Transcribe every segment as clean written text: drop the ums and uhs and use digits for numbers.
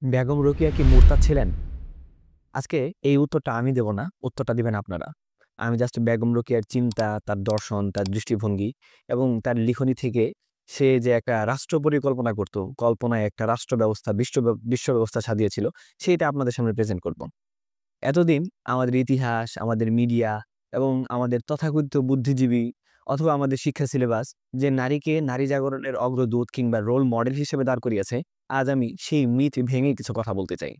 বেগম রোকেয়া কি মুরতাদ ছিলেন? আজকে এই উত্তরটা আমি দেব না, উত্তরটা দিবেন আপনারা। আমি জাস্ট বেগম রোকেয়ার চিন্তা, তার দর্শন, তার দৃষ্টিভঙ্গি এবং তার লিখনী থেকে সে যে একটা রাষ্ট্র পরিকল্পনা করত, কল্পনায় একটা রাষ্ট্র ব্যবস্থা, বিশ্ব ব্যবস্থা সাজিয়েছিল, সেইটা আপনাদের সামনে প্রেজেন্ট করব। এতদিন আমাদের ইতিহাস, আমাদের মিডিয়া এবং আমাদের তথাকথিত বুদ্ধিজীবী অথবা আমাদের শিক্ষা সিলেবাস যে নারীকে নারী জাগরণের অগ্রদূত কিংবা রোল মডেল হিসেবে দাঁড় করিয়েছে, আজ আমি সেই মিথ ভেঙে কিছু কথা বলতে চাই।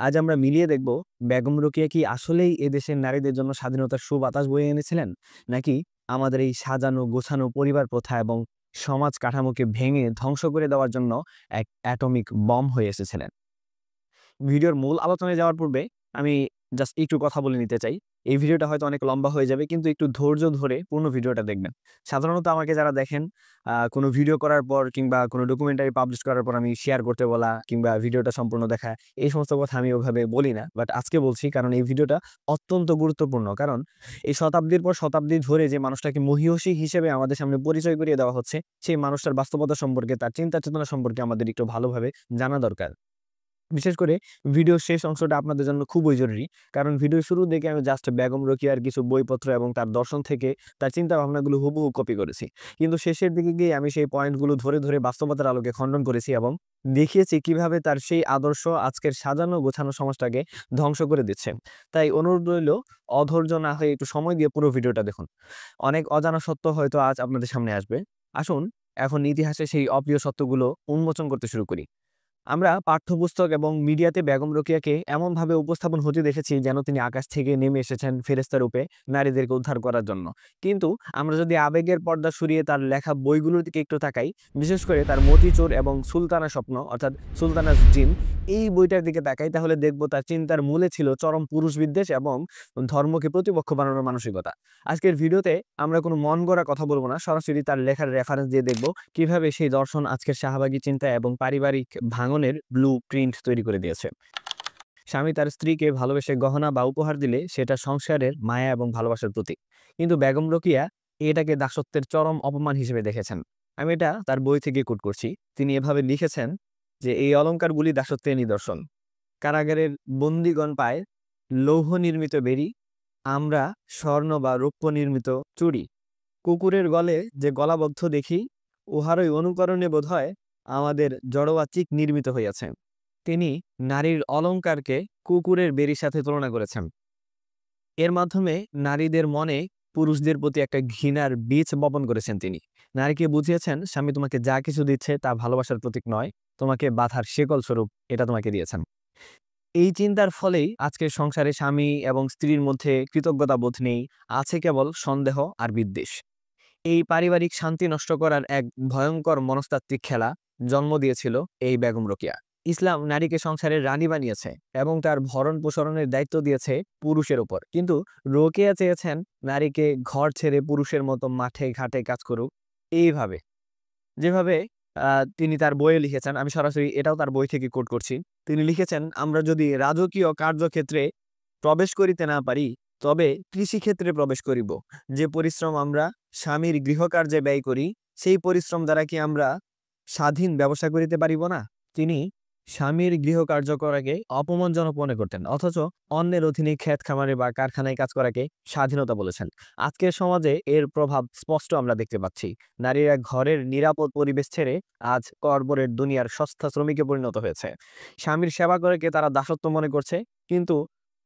আজ আমরা মিলিয়ে দেখব বেগম রোকেয়া কি আসলেই এদেশের নারীদের জন্য স্বাধীনতার সুবাতাস বয়ে এনেছিলেন, নাকি আমাদের এই সাজানো গোছানো পরিবার প্রথা এবং সমাজ কাঠামোকে ভেঙে ধ্বংস করে দেওয়ার জন্য এক অ্যাটমিক বম হয়ে এসেছিলেন। ভিডিওর মূল আলোচনায় যাওয়ার পূর্বে আমি জাস্ট একটু কথা বলে নিতে চাই। এই ভিডিওটা হয়তো অনেক লম্বা হয়ে যাবে, কিন্তু একটু ধৈর্য ধরে পুরো ভিডিওটা দেখবেন। সাধারণত আমাকে যারা দেখেন, কোনো ভিডিও করার পর কিংবা কোনো ডকুমেন্টারি পাবলিশ করার পর আমি শেয়ার করতে বলা কিংবা ভিডিওটা সম্পূর্ণ দেখা, এই সমস্ত কথা আমি ওভাবে বলি না। বাট আজকে বলছি কারণ এই ভিডিওটা অত্যন্ত গুরুত্বপূর্ণ। কারণ এই শতাব্দীর পর শতাব্দী ধরে যে মানুষটাকে মহীয়সী হিসেবে আমাদের সামনে পরিচয় করিয়ে দেওয়া হচ্ছে, সেই মানুষটার বাস্তবতা সম্পর্কে, তার চিন্তা চেতনা সম্পর্কে আমাদের একটু ভালোভাবে জানা দরকার। বিশেষ করে ভিডিওর শেষ অংশটা আপনাদের জন্য খুবই জরুরি। কারণ ভিডিওর শুরুর দিকে আমি জাস্ট বেগম রোকেয়ার কিছু বইপত্র এবং তার দর্শন থেকে তার চিন্তা ভাবনাগুলো হুবহু কপি করেছি। কিন্তু শেষের দিকে গিয়ে আমি সেই পয়েন্টগুলো ধরে ধরে বাস্তবতার আলোকে খণ্ডন করেছি এবং দেখিয়েছি কিভাবে তার সেই আদর্শ আজকের সাজানো গোছানো সমাজটাকে ধ্বংস করে দিচ্ছে। তাই অনুরোধ রইল, অধৈর্য না হয়ে একটু সময় দিয়ে পুরো ভিডিওটা দেখুন। অনেক অজানা সত্য হয়তো আজ আপনাদের সামনে আসবে। আসুন এখন ইতিহাসে সেই অপ্রিয় সত্যগুলো উন্মোচন করতে শুরু করি। আমরা পাঠ্যপুস্তক এবং মিডিয়াতে বেগম রোকেয়াকে এমনভাবে উপস্থাপন হতে দেখেছি যেন তিনি আকাশ থেকে নেমে এসেছেন ফেরেশতা রূপে নারীদেরকে উদ্ধার করার জন্য। কিন্তু আমরা যদি আবেগের পর্দা সরিয়ে তার লেখা বইগুলোর দিকে একটু তাকাই, বিশেষ করে তার মতিচোর এবং সুলতানা স্বপ্ন অর্থাৎ সুলতানাস ড্রিম, এই বইটার দিকে তাকাই, তাহলে দেখব তার চিন্তার মূলে ছিল চরম পুরুষ বিদ্বেষ এবং ধর্মকে প্রতিপক্ষ বানানোর মানসিকতা। আজকের ভিডিওতে আমরা কোনো মন গড়া কথা বলবো না, সরাসরি তার লেখার রেফারেন্স দিয়ে দেখব কিভাবে সেই দর্শন আজকের শাহবাগী চিন্তা এবং পারিবারিক ভাঙনের ব্লু প্রিন্ট তৈরি করে দিয়েছে। স্বামী তার স্ত্রীকে ভালোবেসে গহনা বা উপহার দিলে সেটা সংসারের মায়া এবং ভালোবাসার প্রতীক। কিন্তু বেগম রোকেয়া এটাকে দাসত্বের চরম অপমান হিসেবে দেখেছেন। আমি এটা তার বই থেকে কোট করছি। তিনি এভাবে লিখেছেন যে এই অলংকারগুলি দাসত্বের নিদর্শন। কারাগারের বন্দিগণ পায় লৌহ নির্মিত বেড়ি, আমরা স্বর্ণ বা রৌপ্য নির্মিত চুড়ি। কুকুরের গলে যে গলাবদ্ধ দেখি, উহারই অনুকরণে বোধ হয় আমাদের জড়োয়া চিক নির্মিত হইয়াছে। তিনি নারীর অলংকারকে কুকুরের বেড়ির সাথে তুলনা করেছেন। এর মাধ্যমে নারীদের মনে পুরুষদের প্রতি একটা ঘৃণার বীজ বপন করেছেন তিনি। নারীকে বুঝিয়েছেন স্বামী তোমাকে যা কিছু দিচ্ছে তা ভালোবাসার প্রতীক নয়, তোমাকে বাঁধার শেকল স্বরূপ এটা তোমাকে দিয়েছেন। এই চিন্তার ফলেই আজকের সংসারে স্বামী এবং স্ত্রীর মধ্যে কৃতজ্ঞতা বোধ নেই, আছে কেবল সন্দেহ আর বিদ্বেষ। এই পারিবারিক শান্তি নষ্ট করার এক ভয়ঙ্কর মনস্তাত্ত্বিক খেলা জন্ম দিয়েছিল এই বেগম রোকেয়া। ইসলাম নারীকে সংসারের রানী বানিয়েছে এবং তার ভরণ পোষণের দায়িত্ব দিয়েছে পুরুষের উপর। কিন্তু রোকেয়া চেয়েছেন নারীকে ঘর ছেড়ে পুরুষের মতো মাঠে ঘাটে কাজ করুক, এইভাবে যেভাবে তিনি তার বইয়ে লিখেছেন। আমি সরাসরি এটাও তার বই থেকে কোট করছি। তিনি লিখেছেন, আমরা যদি রাজকীয় কার্যক্ষেত্রে প্রবেশ করিতে না পারি, তবে কৃষিক্ষেত্রে প্রবেশ করিব। যে পরিশ্রম আমরা স্বামীর গৃহকার্যে ব্যয় করি, সেই পরিশ্রম দ্বারা কি আমরা স্বাধীন ব্যবসা করিতে পারিব না? তিনি স্বামীর গৃহকার্য করাকে অপমানজনক মনে করতেন, অথচ অন্যের অধীনে ক্ষেত খামারে বা কারখানায় কাজ করাকে স্বাধীনতা বলেছেন। আজকের সমাজে এর প্রভাব স্পষ্ট আমরা দেখতে পাচ্ছি। নারীরা ঘরের নিরাপদ পরিবেশ ছেড়ে আজ কর্পোরেট দুনিয়ার সস্তা শ্রমিকে পরিণত হয়েছে। স্বামীর সেবা করাকে তারা দাসত্ব মনে করছে, কিন্তু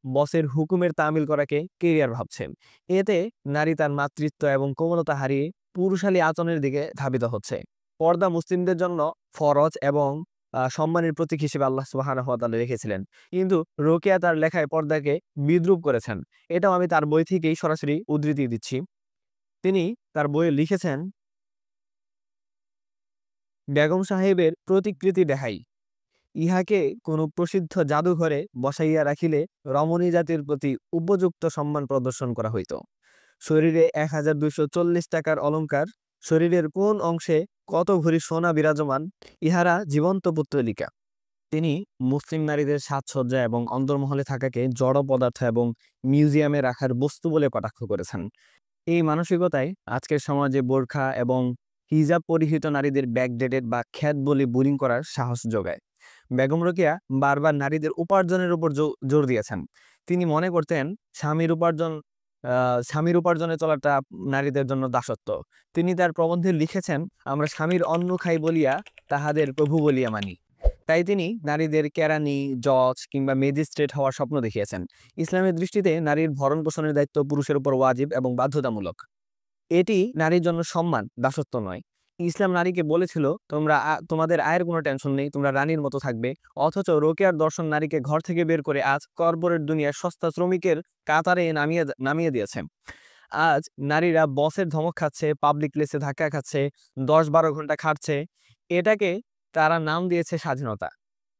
বসের হুকুমের তামিল করাকে কেরিয়ার ভাবছেন। এতে নারী তার মাতৃত্ব এবং কোমলতা হারিয়ে পুরুষালী আচরণের দিকে ধাবিত হচ্ছে। পর্দা মুসলিমদের জন্য ফরজ এবং সম্মানের প্রতীক হিসেবে আল্লাহ সুবহানাহু ওয়া তাআলা রেখেছিলেন। কিন্তু রোকেয়া তার লেখায় পর্দাকে বিদ্রূপ করেছেন। এটাও আমি তার বই থেকেই সরাসরি উদ্ধৃতি দিচ্ছি। তিনি তার বইয়ে লিখেছেন, বেগম সাহেবের প্রতিকৃতি দেখাই, ইহাকে কোনো প্রসিদ্ধ জাদুঘরে বসাইয়া রাখিলে রমণী জাতির প্রতি উপযুক্ত সম্মান প্রদর্শন করা হইত। শরীরে 1240 টাকার অলংকার, শরীরের কোন অংশে কত ভরি সোনা বিরাজমান, ইহারা জীবন্ত পুত্তলিকা। তিনি মুসলিম নারীদের সাজসজ্জা এবং অন্দরমহলে থাকাকে জড় পদার্থ এবং মিউজিয়ামে রাখার বস্তু বলে কটাক্ষ করেছেন। এই মানসিকতায় আজকের সমাজে বোরখা এবং হিজাব পরিহিত নারীদের ব্যাকডেটেড বা খ্যাত বলে বুলিং করার সাহস যোগায়। বেগম রোকেয়া বারবার নারীদের উপার্জনের উপর জোর দিয়েছেন। তিনি মনে করতেন স্বামীর উপার্জনে চলাটা নারীদের জন্য দাসত্ব। তিনি তার প্রবন্ধে লিখেছেন, আমরা স্বামীর অন্ন খাই বলিয়া তাহাদের প্রভু বলিয়া মানি। তাই তিনি নারীদের কেরানি, জজ কিংবা ম্যাজিস্ট্রেট হওয়ার স্বপ্ন দেখিয়েছেন। ইসলামের দৃষ্টিতে নারীর ভরণ পোষণের দায়িত্ব পুরুষের উপর ওয়াজিব এবং বাধ্যতামূলক। এটি নারীর জন্য সম্মান, দাসত্ব নয়। ইসলাম নারীকে বলেছিল, তোমাদের আয়ের কোনো টেনশন নেই, তোমরা রানীর মতো থাকবে। অথচ রোকেয়ার দর্শন নারীকে ঘর থেকে বের করে আজ কর্পোরেট দুনিয়ায় সস্তা শ্রমিকের কাতারে নামিয়ে দিয়েছে। আজ নারীরা বসের ধমক খাচ্ছে, পাবলিক প্লেসে ধাক্কা খাচ্ছে, 10-12 ঘন্টা খাটছে। এটাকে তারা নাম দিয়েছে স্বাধীনতা।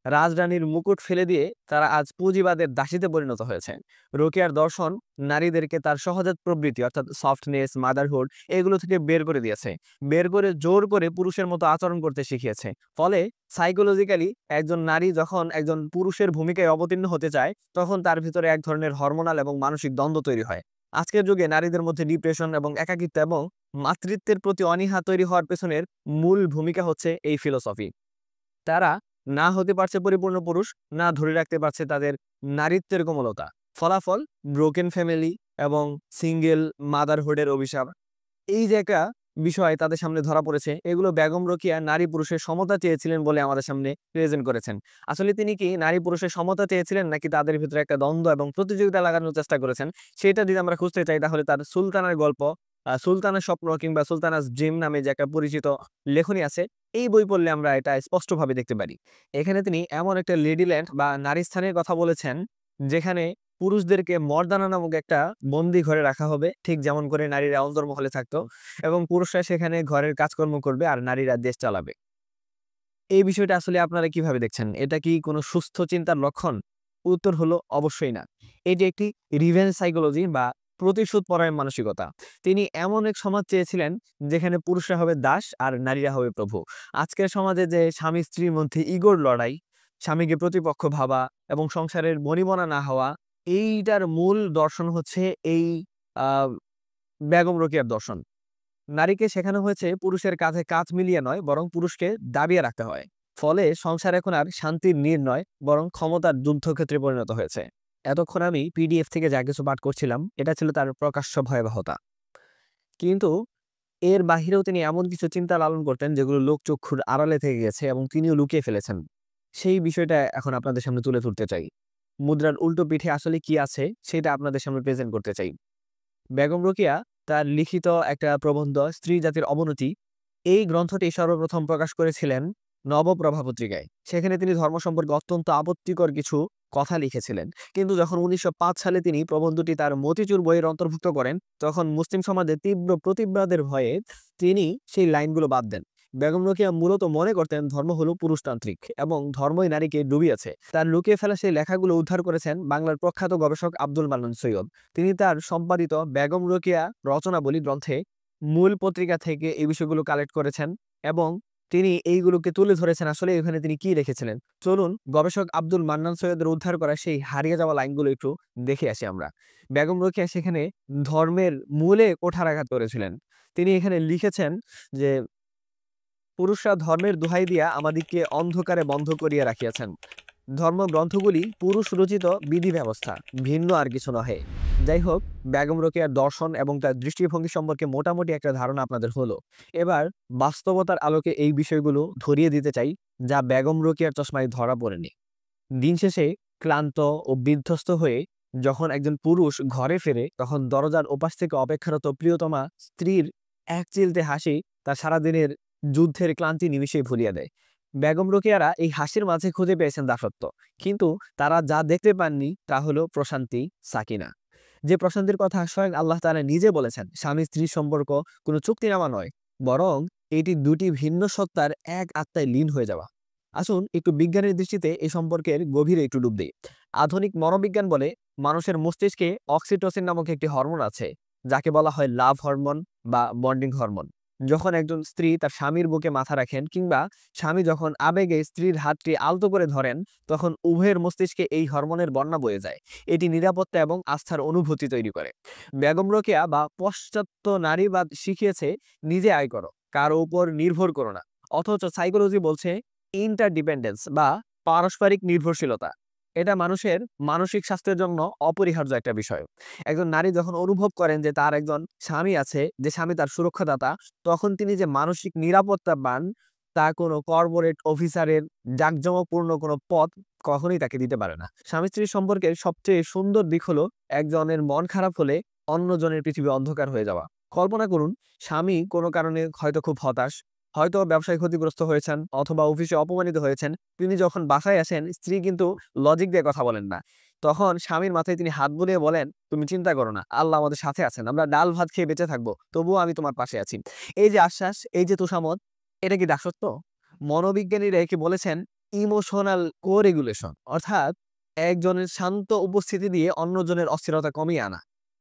রাজরানীর মুকুট ফেলে দিয়ে তারা আজ পুঁজিবাদের দাসীতে পরিণত হয়েছে। রোকেয়ার দর্শন নারীদেরকে তার সহজাত প্রবৃত্তি অর্থাৎ সফটনেস, মাদারহুড এগুলো থেকে বের করে দিয়েছে। বের করে জোর করে পুরুষের মতো আচরণ করতে শিখিয়েছে। ফলে সাইকোলজিক্যালি একজন নারী যখন একজন পুরুষের ভূমিকায় অবতীর্ণ হতে চায়, তখন তার ভিতরে এক ধরনের হরমোনাল এবং মানসিক দ্বন্দ্ব তৈরি হয়। আজকের যুগে নারীদের মধ্যে ডিপ্রেশন এবং একাকিত্ব এবং মাতৃত্বের প্রতি অনীহা তৈরি হওয়ার পেছনের মূল ভূমিকা হচ্ছে এই ফিলোসফি। তারা না হতে পারছে পরিপূর্ণ পুরুষ, না ধরে রাখতে পারছে তাদের নারীত্বের কোমলতা। ফলাফল ব্রোকেন ফ্যামিলি এবং সিঙ্গেল মাদারহুডের অভিশাপ। এই যে একটা বিষয় তাদের সামনে ধরা পড়েছে, এগুলো বেগম রোকেয়া নারী পুরুষের সমতা চেয়েছিলেন বলে আমাদের সামনে প্রেজেন্ট করেছেন। আসলে তিনি কি নারী পুরুষের সমতা চেয়েছিলেন, নাকি তাদের ভিতরে একটা দ্বন্দ্ব এবং প্রতিযোগিতা লাগানোর চেষ্টা করেছেন? সেটা যদি আমরা খুঁজতে চাই, তাহলে তার সুলতানের গল্প, সুলতানের স্বপ্ন কিংবা সুলতানাস ড্রিম নামে যে একটা পরিচিত লেখনী আছে, এই বই পড়লে আমরা এটা স্পষ্টভাবে দেখতে পারি। এখানে তিনি এমন একটা লেডিল্যান্ড বা নারী স্থানের কথা বলেছেন, যেখানে পুরুষদেরকে মর্দানা নামক একটা বন্দি ঘরে রাখা হবে, ঠিক যেমন করে নারীরা অন্তর্মহলে থাকতো, এবং পুরুষরা সেখানে ঘরের কাজকর্ম করবে আর নারীরা দেশ চালাবে। এই বিষয়টা আসলে আপনারা কিভাবে দেখছেন? এটা কি কোনো সুস্থ চিন্তার লক্ষণ? উত্তর হলো অবশ্যই না। এটি একটি রিভেঞ্জ সাইকোলজি বা প্রতিশোধ পরায়ণ মানসিকতা। তিনি এমন এক সমাজ চেয়েছিলেন যেখানে পুরুষরা হবে দাস আর নারীরা হবে প্রভু। আজকের সমাজে যে স্বামী স্ত্রীর মধ্যে ইগোর লড়াই, স্বামীকে প্রতিপক্ষ ভাবা এবং সংসারের বনিবনা না হওয়া, এইটার মূল দর্শন হচ্ছে এই আহ বেগম রোকেয়ার দর্শন। নারীকে শেখানো হয়েছে পুরুষের কাঁধে কাঁধ মিলিয়ে নয়, বরং পুরুষকে দাবিয়ে রাখতে হয়। ফলে সংসার এখন আর শান্তির নীড় নয়, বরং ক্ষমতার যুদ্ধক্ষেত্রে পরিণত হয়েছে। এতক্ষণ আমি পিডিএফ থেকে যা কিছু পাঠ করছিলাম, এটা ছিল তার প্রকাশ্য ভয়াবহতা। কিন্তু এর বাহিরেও তিনি এমন কিছু চিন্তা লালন করতেন যেগুলো লোকচক্ষুর আড়ালে থেকে গেছে এবং তিনিও লুকিয়ে ফেলেছেন। সেই বিষয়টা এখন আপনাদের সামনে তুলে ধরতে চাই। মুদ্রার উল্টো পিঠে আসলে কি আছে সেটা আপনাদের সামনে প্রেজেন্ট করতে চাই। বেগম রোকেয়া তার লিখিত একটা প্রবন্ধ স্ত্রী জাতির অবনতি, এই গ্রন্থটি সর্বপ্রথম প্রকাশ করেছিলেন নবপ্রভা পত্রিকায়। সেখানে তিনি ধর্ম সম্পর্কে অত্যন্ত আপত্তিকর কিছু কথা লিখেছিলেন। কিন্তু যখন 1905 সালে তিনি প্রবন্ধটি তার মতিচুর বইয়ের অন্তর্ভুক্ত করেন, তখন মুসলিম সমাজে তীব্র প্রতিবাদের ভয়ে তিনি সেই লাইনগুলো বাদ দেন। বেগম রোকেয়া মূলত মনে করতেন ধর্ম হলো পুরুষতান্ত্রিক এবং ধর্মই নারীকে ডুবিয়েছে। তার লুকিয়ে ফেলা সেই লেখাগুলো উদ্ধার করেছেন বাংলার প্রখ্যাত গবেষক আব্দুল মান্নান সৈয়দ। তিনি তার সম্পাদিত বেগম রোকেয়া রচনাবলী গ্রন্থে মূল পত্রিকা থেকে এই বিষয়গুলো কালেক্ট করেছেন এবং তিনি এইগুলোকে তুলে ধরেছেন আসলে এখানে তিনি কি লিখেছিলেন। চলুন গবেষক আব্দুল মান্নান সৈয়দের উদ্ধার করা সেই হারিয়ে যাওয়া লাইনগুলো একটু দেখে আসি আমরা। বেগম রোকেয়া সেখানে ধর্মের মূলে কুঠারাঘাত করেছিলেন। তিনি এখানে লিখেছেন যে, পুরুষরা ধর্মের দোহাই দিয়া আমাদিগকে অন্ধকারে বন্ধ করিয়া রাখিয়াছেন। ধর্মগ্রন্থগুলি পুরুষ রচিত বিধি ব্যবস্থা, ভিন্ন আর কিছু নহে। যাই হোক, বেগম রোকেয়ার দর্শন এবং তার দৃষ্টিভঙ্গি সম্পর্কে মোটামুটি একটা ধারণা আপনাদের হলো। এবার বাস্তবতার আলোকে এই বিষয়গুলো ধরিয়ে দিতে চাই, যা বেগম রোকেয়ার চশমায় ধরা পড়েনি। দিন শেষে ক্লান্ত ও বিধ্বস্ত হয়ে যখন একজন পুরুষ ঘরে ফেরে, তখন দরজার ওপাশ থেকে অপেক্ষারত প্রিয়তমা স্ত্রীর এক চিলতে হাসি তার সারাদিনের যুদ্ধের ক্লান্তি নিমিষেই ভুলিয়ে দেয়। বেগম রোকেয়ারা এই হাসির মাঝে খুঁজে পেয়েছেন দাসত্ব, কিন্তু তারা যা দেখতে পাননি তা হলো প্রশান্তি, সাকিনা। যে প্রশান্তির কথা স্বয়ং আল্লাহ তাআলা নিজে বলেছেন, স্বামী স্ত্রীর সম্পর্ক কোনো চুক্তিনামা নয়, বরং এটি দুটি ভিন্ন সত্তার এক আত্মায় লীন হয়ে যাওয়া। আসুন একটু বিজ্ঞানের দৃষ্টিতে এই সম্পর্কের গভীরে একটু ডুব দিই। আধুনিক মনোবিজ্ঞান বলে মানুষের মস্তিষ্কে অক্সিটোসিন নামক একটি হরমোন আছে, যাকে বলা হয় লাভ হরমোন বা বন্ডিং হরমোন। যখন একজন স্ত্রী তার স্বামীর বুকে মাথা রাখেন কিংবা স্বামী যখন আবেগে স্ত্রীর হাতটি আলতো করে ধরেন, তখন উভয়ের মস্তিষ্কে এই হরমোনের বন্যা বয়ে যায়। এটি নিরাপত্তা এবং আস্থার অনুভূতি তৈরি করে। বেগম রোকেয়া বা পাশ্চাত্য নারীবাদ শিখিয়েছে নিজে আয় করো, কারো উপর নির্ভর করো না। অথচ সাইকোলজি বলছে ইন্টারডিপেন্ডেন্স বা পারস্পরিক নির্ভরশীলতা। এটা মানুষের মানসিক স্বাস্থ্যের জন্য অপরিহার্য একটা বিষয়। একজন নারী যখন অনুভব করেন যে তার একজন স্বামী আছে, যে স্বামী তার সুরক্ষাদাতা, তখন তিনি যে মানসিক নিরাপত্তা পান, তা কোনো কর্পোরেট অফিসারের জাঁকজমকপূর্ণ কোনো পদ কখনোই তাকে দিতে পারে না। স্বামী-স্ত্রীর সম্পর্কের সবচেয়ে সুন্দর দিক হলো একজনের মন খারাপ হলে অন্যজনের পৃথিবী অন্ধকার হয়ে যাওয়া। কল্পনা করুন, স্বামী কোনো কারণে হয়তো খুব হতাশ, হয়তো ব্যবসায় ক্ষতিগ্রস্ত হয়েছেন অথবা অফিসে অপমানিত হয়েছেন। তিনি যখন বাসায় আসেন, স্ত্রী কিন্তু লজিক দিয়ে কথা বলেন না। তখন স্বামীর মাথায় তিনি হাত বুলিয়ে বলেন, "তুমি চিন্তা করো না। আল্লাহ আমাদের সাথে আছেন। আমরা ডাল ভাত খেয়ে বেঁচে থাকবো। তবুও আমি তোমার পাশে আছি।" এই যে আশ্বাস, এই যে তোষামোদ, এটা কি দাসত্ব? মনোবিজ্ঞানীরা একে বলেছেন ইমোশনাল কো-রেগুলেশন, অর্থাৎ একজনের শান্ত উপস্থিতি দিয়ে অন্যজনের অস্থিরতা কমিয়ে আনা।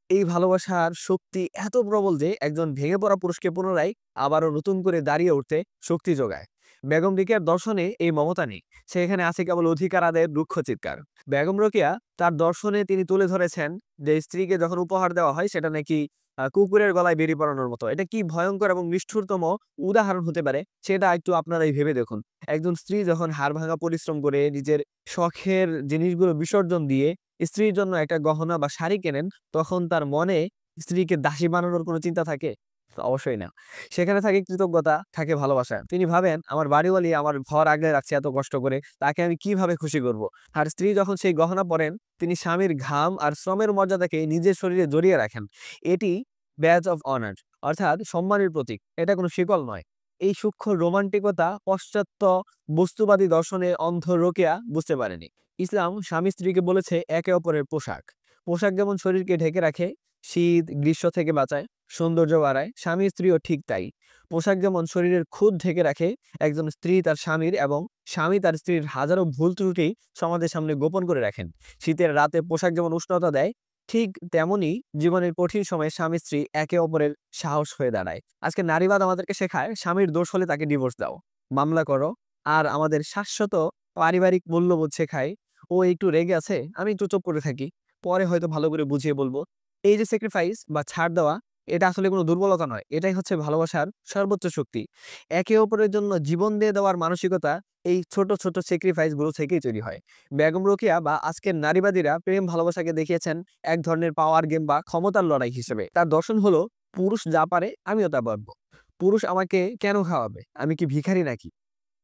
এই ভালোবাসার শক্তি এত প্রবল যে একজন ভেঙে পড়া পুরুষকে পুনরায় আবারও নতুন করে দাঁড়িয়ে উঠতে শক্তি যোগায়। বেগম রোকেয়ার দর্শনে এই মমতা নেই, সেখানে আছে কেবল অধিকার আদায়ের দুঃখ চিৎকার। বেগম রোকেয়া তার দর্শনে তিনি তুলে ধরেছেন যে স্ত্রীকে যখন উপহার দেওয়া হয় সেটা নাকি কুকুরের গলায় বেরি পড়ানোর মতো। এটা কি ভয়ঙ্কর এবং নিষ্ঠুরতম উদাহরণ হতে পারে সেটা একটু আপনারাই ভেবে দেখুন। একজন স্ত্রী যখন হাড়ভাঙা পরিশ্রম করে নিজের শখের জিনিসগুলো বিসর্জন দিয়ে স্ত্রীর জন্য একটা গহনা বা শাড়ি কেনেন, তখন তার মনে স্ত্রীকে দাসী বানানোর কোনো চিন্তা থাকে? অবশ্যই না। সেখানে থাকে কৃতজ্ঞতা, থাকে ভালোবাসা। তিনি ভাবেন, আমার বাড়িওয়ালি আমার ঘর আগলে রাখছে এত কষ্ট করে, তাকে আমি কিভাবে খুশি করব? আর স্ত্রী যখন সেই গহনা পরেন, তিনি স্বামীর ঘাম আর শ্রমের মর্যাদাকে নিজের শরীরে জড়িয়ে রাখেন। এটি ব্যাজ অফ অনার, অর্থাৎ সম্মানের প্রতীক। এটা কোনো শিকল নয়। এই সূক্ষ্ম রোমান্টিকতা পাশ্চাত্য বস্তুবাদী দর্শনে অন্ধ রোকেয়া বুঝতে পারেনি। ইসলাম স্বামী স্ত্রীকে বলেছে একে অপরের পোশাক। পোশাক যেমন শরীরকে ঢেকে রাখে, শীত গ্রীষ্ম থেকে বাঁচায়, সৌন্দর্য বাড়ায়, স্বামী স্ত্রীও ঠিক তাই। পোশাক যেমন শরীরের খুঁত ঢেকে রাখে, একজন স্ত্রী তার স্বামীর এবং স্বামী তার স্ত্রীর হাজারো ভুল ত্রুটি সমাজের সামনে গোপন করে রাখেন। শীতের রাতে পোশাক যেমন উষ্ণতা দেয়, ঠিক তেমনি জীবনের কঠিন সময়ে স্বামী স্ত্রী একে অপরের সাহস হয়ে দাঁড়ায়। আজকে নারীবাদ আমাদেরকে শেখায়, স্বামীর দোষ হলে তাকে ডিভোর্স দাও, মামলা করো। আর আমাদের শাশ্বত পারিবারিক মূল্যবোধ শেখায়, ও একটু রেগে আছে, আমি একটু চুপ করে থাকি, পরে হয়তো ভালো করে বুঝিয়ে বলবো। এই যে স্যাক্রিফাইস বা ছাড় দেওয়া, এটা আসলে কোনো দুর্বলতা নয়, এটাই হচ্ছে ভালোবাসার সর্বোচ্চ শক্তি। একে অপরের জন্য জীবন দিয়ে দেওয়ার মানসিকতা এই ছোট ছোট স্যাক্রিফাইস গুলো থেকেই তৈরি হয়। বেগম রোকেয়া বা আজকের নারীবাদীরা প্রেম ভালোবাসাকে দেখিয়েছেন এক ধরনের পাওয়ার গেম বা ক্ষমতার লড়াই হিসেবে। তার দর্শন হলো, পুরুষ যা পারে আমিও তা পারবো। পুরুষ আমাকে কেন খাওয়াবে? আমি কি ভিখারি নাকি?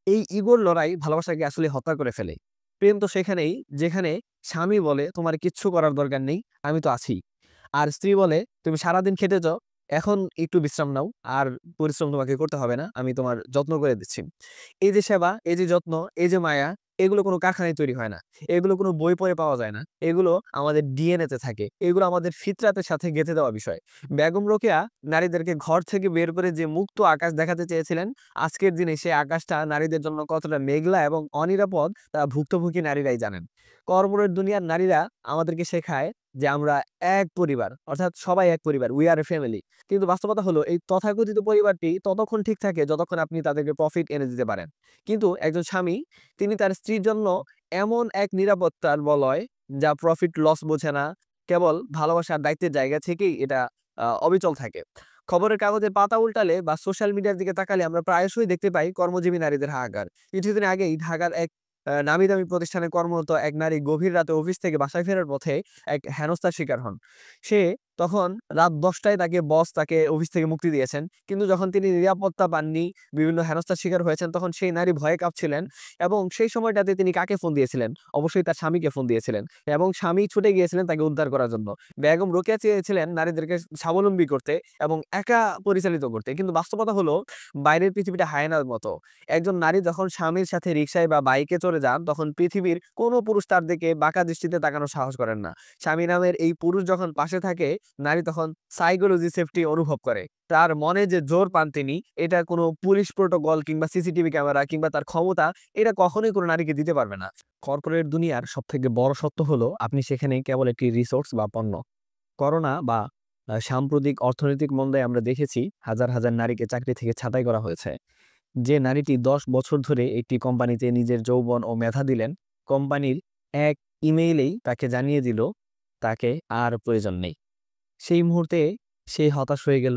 এই ইগোর লড়াই ভালোবাসাকে আসলে হত্যা করে ফেলে। প্রেম তো সেখানেই যেখানে স্বামী বলে, তোমার কিচ্ছু করার দরকার নেই, আমি তো আছি। আর স্ত্রী বলে, তুমি সারাদিন খেটেছ, এখন একটু বিশ্রাম নাও, আর পরিশ্রম তোমাকে করতে হবে না, আমি তোমার যত্ন করে দিচ্ছি। এই যে সেবা, এই যে যত্ন, এই যে মায়া, এগুলো কোনো কারখানায় তৈরি হয় না। এগুলো কোনো বই পড়ে পাওয়া যায় না। এগুলো আমাদের ডিএনএ তে থাকে। এগুলো আমাদের ফিতরাতের সাথে গেঁথে দেওয়া বিষয়। বেগম রোকেয়া নারীদেরকে ঘর থেকে বের করে যে মুক্ত আকাশ দেখাতে চেয়েছিলেন, আজকের দিনে সেই আকাশটা নারীদের জন্য কতটা মেঘলা এবং অনিরাপদ তা ভুক্তভোগী নারীরাই জানেন। কর্পোরেট দুনিয়ার নারীরা আমাদেরকে শেখায় যে আমরা এক পরিবার, অর্থাৎ সবাই এক পরিবার, উই আর এ ফ্যামিলি। কিন্তু বাস্তবতা হলো, এই তথাকথিত পরিবারটি ততক্ষণ ঠিক থাকে যতক্ষণ আপনি তাদেরকে প্রফিট এনে দিতে পারেন। কিন্তু একজন স্বামী, তিনি তার স্ত্রীর জন্য এমন এক নিরাপত্তার বলয়, যা প্রফিট লস বোঝে না, কেবল ভালোবাসার দায়িত্বের জায়গা থেকেই এটা অবিচল থাকে। খবরের কাগজের পাতা উল্টালে বা সোশ্যাল মিডিয়ার দিকে তাকালে আমরা প্রায়শই দেখতে পাই কর্মজীবী নারীদের হাহাকার। কিছুদিন আগেই ঢাকার এক নামি দামি প্রতিষ্ঠানে কর্মরত এক নারী গভীর রাতে অফিস থেকে বাসায় ফেরার পথে এক হেনস্থার শিকার হন। সে তখন রাত ১০টায় তাকে বস তাকে অফিস থেকে মুক্তি দিয়েছেন। কিন্তু যখন তিনি নিরাপত্তা পাননি, বিভিন্ন হেনস্থার শিকার হয়েছেন, তখন সেই নারী ভয়ে কাঁপছিলেন। এবং সেই সময়টাতে তিনি কাকে ফোন দিয়েছিলেন? অবশ্যই তার স্বামীকে ফোন দিয়েছিলেন। এবং স্বামী ছুটে গিয়েছিলেন তাকে উদ্ধার করার জন্য। বেগম রোকেয়া চেয়েছিলেন নারীদেরকে স্বাবলম্বী করতে এবং একা পরিচালিত করতে। কিন্তু বাস্তবতা হলো, বাইরের পৃথিবীটা হায়নার মতো। একজন নারী যখন স্বামীর সাথে রিক্সায় বা বাইকে চড়ে যান, তখন পৃথিবীর কোনো পুরুষ তার দিকে বাঁকা দৃষ্টিতে তাকানোর সাহস করেন না। স্বামী নামের এই পুরুষ যখন পাশে থাকে, নারী তখন সাইকোলজি সেফটি অনুভব করে। তার মনে যে জোর পান তিনি, এটা কোনো পুলিশ প্রোটোকল কিংবা সিসিটিভি ক্যামেরা কিংবা তার ক্ষমতা, এটা কখনোই কোনো নারীকে দিতে পারবে না। কর্পোরেট দুনিয়ার সবথেকে বড় সত্য হলো, আপনি সেখানে কেবল একটি রিসোর্স বা পণ্য। করোনা বা সাম্প্রতিক অর্থনৈতিক মন্দায় আমরা দেখেছি হাজার হাজার নারীকে চাকরি থেকে ছাঁটাই করা হয়েছে। যে নারীটি ১০ বছর ধরে একটি কোম্পানিতে নিজের যৌবন ও মেধা দিলেন, কোম্পানির এক ইমেইলেই তাকে জানিয়ে দিল তাকে আর প্রয়োজন নেই। সেই মুহূর্তে সে হতাশ হয়ে গেল।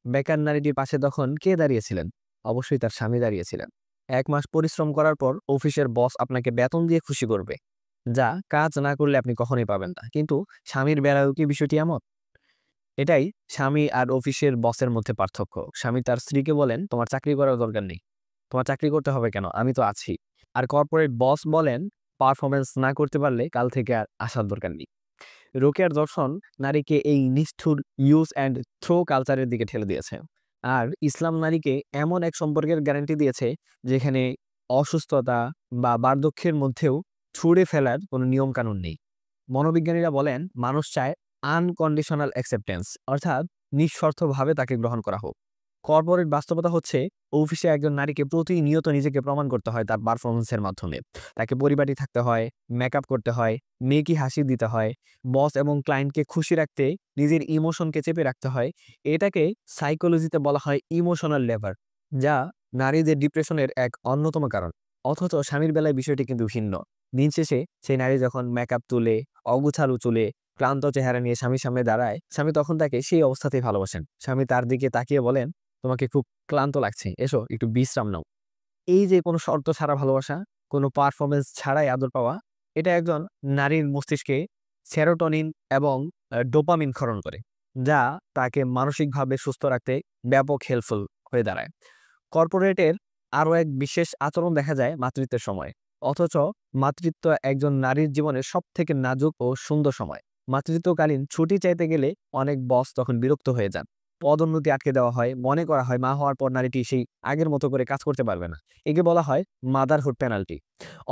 বেকার নারীটির পাশে তখন কে দাঁড়িয়েছিলেন? অবশ্যই তার স্বামী দাঁড়িয়েছিলেন। 1 মাস পরিশ্রম করার পর অফিসের বস আপনাকে বেতন দিয়ে খুশি করবে, যা কাজ না করলে আপনি কখনোই পাবেন না। কিন্তু স্বামীর বেলায়ও কি বিষয়টি এমন? এটাই স্বামী আর অফিসের বসের মধ্যে পার্থক্য। স্বামী তার স্ত্রীকে বলেন, "তোমার চাকরি করার দরকার নেই। তোমার চাকরি করতে হবে কেন? আমি তো আছি।" আর কর্পোরেট বস বলেন, "পারফরম্যান্স না করতে পারলে কাল থেকে আর আসার দরকার নেই।" রোকেয়ার দর্শন নারীকে এই নিষ্ঠুর ইউজ অ্যান্ড থ্রো কালচারের দিকে ঠেলে দিয়েছে। আর ইসলাম নারীকে এমন এক সম্পর্কের গ্যারান্টি দিয়েছে যেখানে অসুস্থতা বা বার্ধক্যের মধ্যেও ছুঁড়ে ফেলার কোনো নিয়ম কানুন নেই। মনোবিজ্ঞানীরা বলেন মানুষ চায় আনকন্ডিশনাল অ্যাকসেপ্টেন্স, অর্থাৎ নিঃশর্তভাবে তাকে গ্রহণ করা হোক। কর্পোরেট বাস্তবতা হচ্ছে অফিসে একজন নারীকে প্রতিনিয়ত নিজেকে প্রমাণ করতে হয় তার পারফরমেন্সের মাধ্যমে। তাকে পরিপাটি থাকতে হয়, মেকআপ করতে হয়, মেয়েকে হাসি দিতে হয়, বস এবং ক্লায়েন্টকে খুশি রাখতে নিজের ইমোশনকে চেপে রাখতে হয়। এটাকে সাইকোলজিতে বলা হয় ইমোশনাল লেবার, যা নারীদের ডিপ্রেশনের এক অন্যতম কারণ। অথচ স্বামীর বেলায় বিষয়টি কিন্তু ভিন্ন। দিন শেষে সেই নারী যখন মেকআপ তুলে, অগুছালো চুলে, ক্লান্ত চেহারা নিয়ে স্বামীর সামনে দাঁড়ায়, স্বামী তখন তাকে সেই অবস্থাতেই ভালোবাসেন। স্বামী তার দিকে তাকিয়ে বলেন, "তোমাকে খুব ক্লান্ত লাগছে, এসো একটু বিশ্রাম নাও।" এই যে কোনো শর্ত ছাড়া ভালোবাসা, কোনো পারফরম্যান্স ছাড়াই আদর পাওয়া, এটা একজন নারীর মস্তিষ্কে সেরোটোনিন এবং ডোপামিন ক্ষরণ করে, যা তাকে মানসিকভাবে সুস্থ রাখতে ব্যাপক হেল্পফুল হয়ে দাঁড়ায়। কর্পোরেটের আরো এক বিশেষ আচরণ দেখা যায় মাতৃত্বের সময়। অথচ মাতৃত্ব একজন নারীর জীবনের সবথেকে নাজুক ও সুন্দর সময়। মাতৃত্বকালীন ছুটি চাইতে গেলে অনেক বস তখন বিরক্ত হয়ে যান। পদোন্নতি আটকে দেওয়া হয়, মনে করা হয় মা হওয়ার পর নারীটি সেই আগের মতো করে কাজ করতে পারবে না। একে বলা হয় মাদারহুড পেনাল্টি।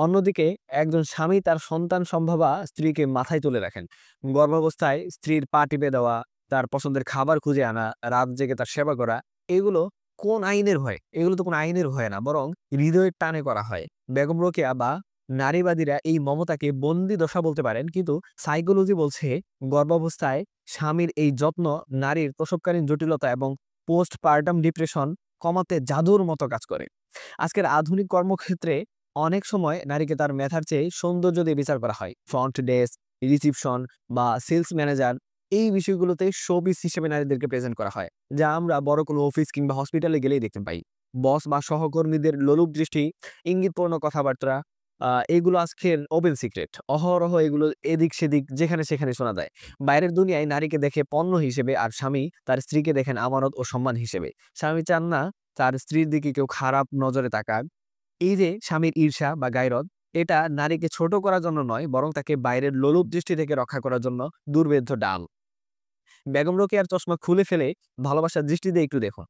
অন্যদিকে একজন স্বামী তার সন্তান সম্ভবা স্ত্রীকে মাথায় তুলে রাখেন। গর্ভাবস্থায় স্ত্রীর পা টিপে দেওয়া, তার পছন্দের খাবার খুঁজে আনা, রাত জেগে তার সেবা করা, এগুলো কোন আইনের ভয়? এগুলো তো কোনো আইনের ভয় না, বরং হৃদয়ের টানে করা হয়। বেগম রোকেয়া বা নারীবাদীরা এই মমতাকে বন্দি দশা বলতে পারেন, কিন্তু সাইকোলজি বলছে গর্ভাবস্থায় স্বামীর এই যত্ন নারীর প্রসবকালীন জটিলতা এবং পোস্টপার্টাম ডিপ্রেশন কমাতে জাদুর মতো কাজ করে। আজকের আধুনিক কর্মক্ষেত্রে অনেক সময় নারীকে তার মেধার চেয়ে সৌন্দর্য দিয়ে বিচার করা হয়। ফ্রন্ট ডেস্ক, রিসিপশন বা সেলস ম্যানেজার, এই বিষয়গুলোতে শোবিস হিসেবে নারীদেরকে প্রেজেন্ট করা হয়, যা আমরা বড় কোনো অফিস কিংবা হসপিটালে গেলেই দেখতে পাই। বস বা সহকর্মীদের লোলুপ দৃষ্টি, ইঙ্গিতপূর্ণ কথাবার্তা, এগুলো আজকের ওপেন সিক্রেট। অহরহ এগুলো এদিক সেদিক যেখানে সেখানে শোনা যায়। বাইরের দুনিয়ায় নারীকে দেখে পণ্য হিসেবে, আর স্বামী তার স্ত্রীকে দেখেন আমানত ও সম্মান হিসেবে। স্বামী চান না তার স্ত্রীর দিকে কেউ খারাপ নজরে তাকাক। এই যে স্বামীর ঈর্ষা বা গায়রদ, এটা নারীকে ছোট করার জন্য নয়, বরং তাকে বাইরের লোলুপ দৃষ্টি থেকে রক্ষা করার জন্য দুর্ভেদ্য ডাল। বেগম রোকেয়ার চশমা খুলে ফেলে ভালোবাসার দৃষ্টি দিয়ে একটু দেখুন।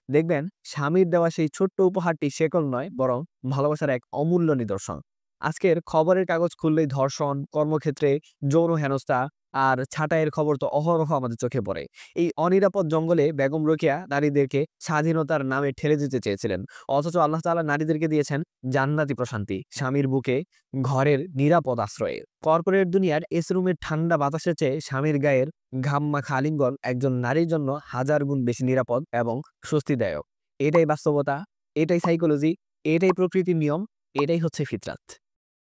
দেখবেন স্বামীর দেওয়া সেই ছোট্ট উপহারটি শেকল নয়, বরং ভালোবাসার এক অমূল্য নিদর্শন। আজকের খবরের কাগজ খুললেই ধর্ষণ, কর্মক্ষেত্রে যৌন হেনস্থা আর ছাঁটাইয়ের খবর তো অহরহ আমাদের চোখে পড়ে। এই অনিরাপদ জঙ্গলে বেগম রোকেয়া নারীদেরকে স্বাধীনতার নামে ঠেলে দিতে চেয়েছিলেন। অথচ আল্লাহ তাআলা নারীদেরকে দিয়েছেন জান্নাতি প্রশান্তি, স্বামীর বুকে ঘরের নিরাপদ আশ্রয়ে। কর্পোরেট দুনিয়ার এসি রুমের ঠান্ডা বাতাসের চেয়ে স্বামীর গায়ের ঘাম মাখা আলিঙ্গন একজন নারীর জন্য হাজার গুণ বেশি নিরাপদ এবং স্বস্তিদায়ক। এটাই বাস্তবতা, এটাই সাইকোলজি, এটাই প্রকৃতির নিয়ম, এটাই হচ্ছে ফিতরাত।